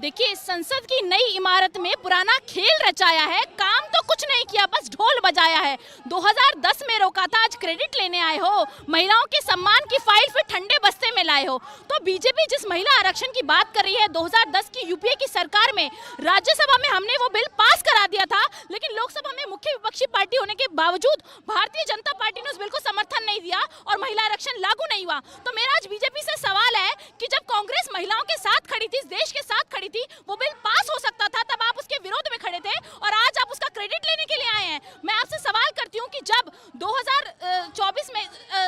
देखिए, संसद की नई इमारत में पुराना खेल रचाया है, काम तो कुछ नहीं किया, बस ढोल बजाया है। 2010 में रोका था, आज क्रेडिट लेने आए हो। महिलाओं के सम्मान की फाइल फिर ठंडे बस्ते में लाए हो। तो बीजेपी जिस महिला आरक्षण की बात कर रही है, 2010 की यूपीए की सरकार में राज्यसभा में हमने वो बिल पास करा दिया था, लेकिन लोकसभा में मुख्य विपक्षी पार्टी होने के बावजूद भारतीय जनता पार्टी ने उस बिल को समर्थन नहीं दिया और महिला आरक्षण लागू नहीं हुआ। तो मेरा आज बीजेपी से सवाल है कि जब कांग्रेस महिलाओं के साथ खड़ी थी, देश के साथ खड़ी थी, वो बिल पास हो सकता था, तब आप उसके विरोध में खड़े थे और आज आप उसका क्रेडिट लेने के लिए आए हैं। मैं आपसे सवाल करती हूँ कि जब 2024 में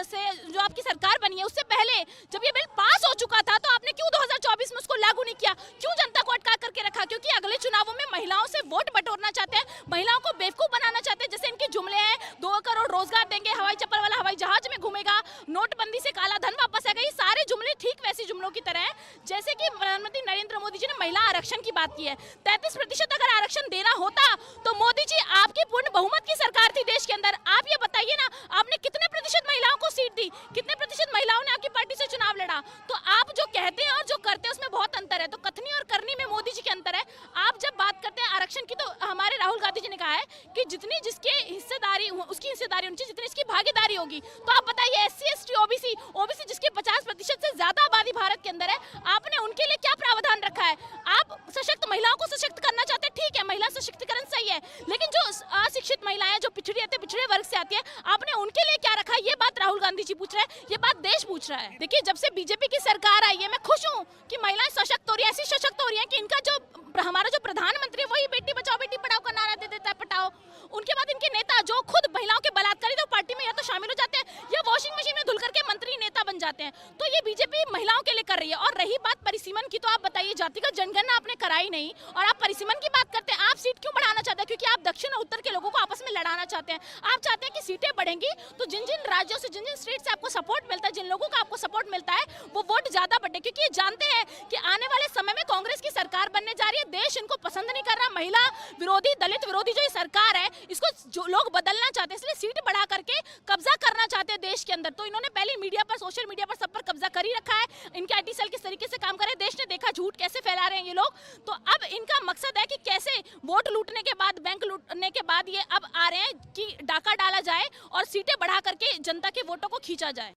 से जो आपकी सरकार बनी है, उससे पहले जब ये बिल पास हो चुका था, तो आपने क्यों 2024 में उसको लागू नहीं किया? क्यों जनता को अटका करके रखा? क्योंकि अगले चुनावों में महिलाओं से वोट बटोरना चाहते हैं, महिलाओं को बेवकूफ बनाना चाहते हैं। जैसे इनके जुमले हैं, 2 करोड़ रोजगार देंगे, हवाई चप्पल वाला हवाई जहाज में घूमेगा, नोटबंदी से काला धन वापस आएगा। ये सारे जुमले ठीक वैसे जुमलों की तरह है जैसे कि प्रधानमंत्री नरेंद्र मोदी जी ने महिला आरक्षण की बात की है। 33% अगर आरक्षण देना होता तो मोदी जी, आपकी पूर्ण बहुमत की सरकार थी देश के अंदर, आप ये बताइए ना, आपने कितने प्रतिशत महिलाओं को सीट दी? कितने प्रतिशत महिलाओं ने आपकी पार्टी से चुनाव लड़ा? तो आप जो कहते हैं और जो करते हैं उसमें बहुत अंतर है। तो कथनी और करनी में मोदी जी के अंतर है। आप जब बात करते हैं आरक्षण की, तो हमारे राहुल गांधी जी ने कहा है कि जितनी जिसके हिस्सेदारी, उसकी हिस्सेदारी होनी चाहिए, जितनी इसकी भागीदारी होगी। तो आप बताइए, SC ST ओबीसी जिसके 50% से ज्यादा आबादी भारत के अंदर है, आपने उनके लिए क्या प्रावधान रखा है? आप सशक्त महिलाओं को सशक्त करना चाहते हैं, ठीक है, महिला सशक्तिकरण सही है, लेकिन जो अशिक्षित महिलाएं, जो पिछड़े वर्ग से आती है, आपने उनके लिए क्या रखा है? ये बात राहुल गांधी जी पूछ रहे हैं, ये बात देश पूछ रहा है। देखिए, जब से बीजेपी की सरकार आई है, मैं खुश हूँ कि महिलाएं सशक्त हो रही है, ऐसी सशक्त हो रही है कि इनका जो हमारा जो प्रधानमंत्री है, वही बेटी बचाओ बेटी पढ़ाओ का नारा दे देता है, पटाओ। उनके बाद इनके नेता जो खुद महिलाओं के बलात्कारी, तो पार्टी में या तो शामिल हो जाते हैं या वॉशिंग मशीन में धुल करके मंत्री नेता बन जाते हैं। तो ये बीजेपी महिलाओं के लिए कर रही है। और रही बात परिसीमन की, तो आप बताइए, जातिगत जनगणना आपने कराई नहीं और आप परिसीमन की बात करते हैं। आप सीट क्यों बढ़ाना चाहते हैं? क्योंकि आप दक्षिण और उत्तर के लोगों को आपस में लड़ाना चाहते हैं। आप चाहते हैं कि सीटें बढ़ेंगी तो जिन जिन राज्यों से, जिन जिन स्टेट से आपको सपोर्ट मिलता है, जिन लोगों का आपको सपोर्ट मिलता है, वो वोट ज्यादा बढ़े। क्योंकि ये जानते हैं कि आने वाले समय में कांग्रेस की सरकार बनने जा रही है, देश इनको पसंद नहीं कर रहा, महिला विरोधी, दलित विरोधी जो ये सरकार है, इसको जो लोग बदलना चाहते हैं, इसलिए सीट बढ़ा करके कब्जा करना चाहते हैं देश के अंदर। तो इन्होंने पहले मीडिया पर, सोशल मीडिया पर, सब पर कब्जा कर ही रखा है। इनके IT सेल किस तरीके से काम कर रहे हैं, देश ने देखा, झूठ कैसे फैला रहे हैं ये लोग। तो अब इनका मकसद है कि कैसे वोट लूटने के बाद, बैंक लूटने के बाद, ये अब आ रहे हैं कि डाका डाला जाए और सीटें बढ़ा करके जनता के वोटों को खींचा जाए।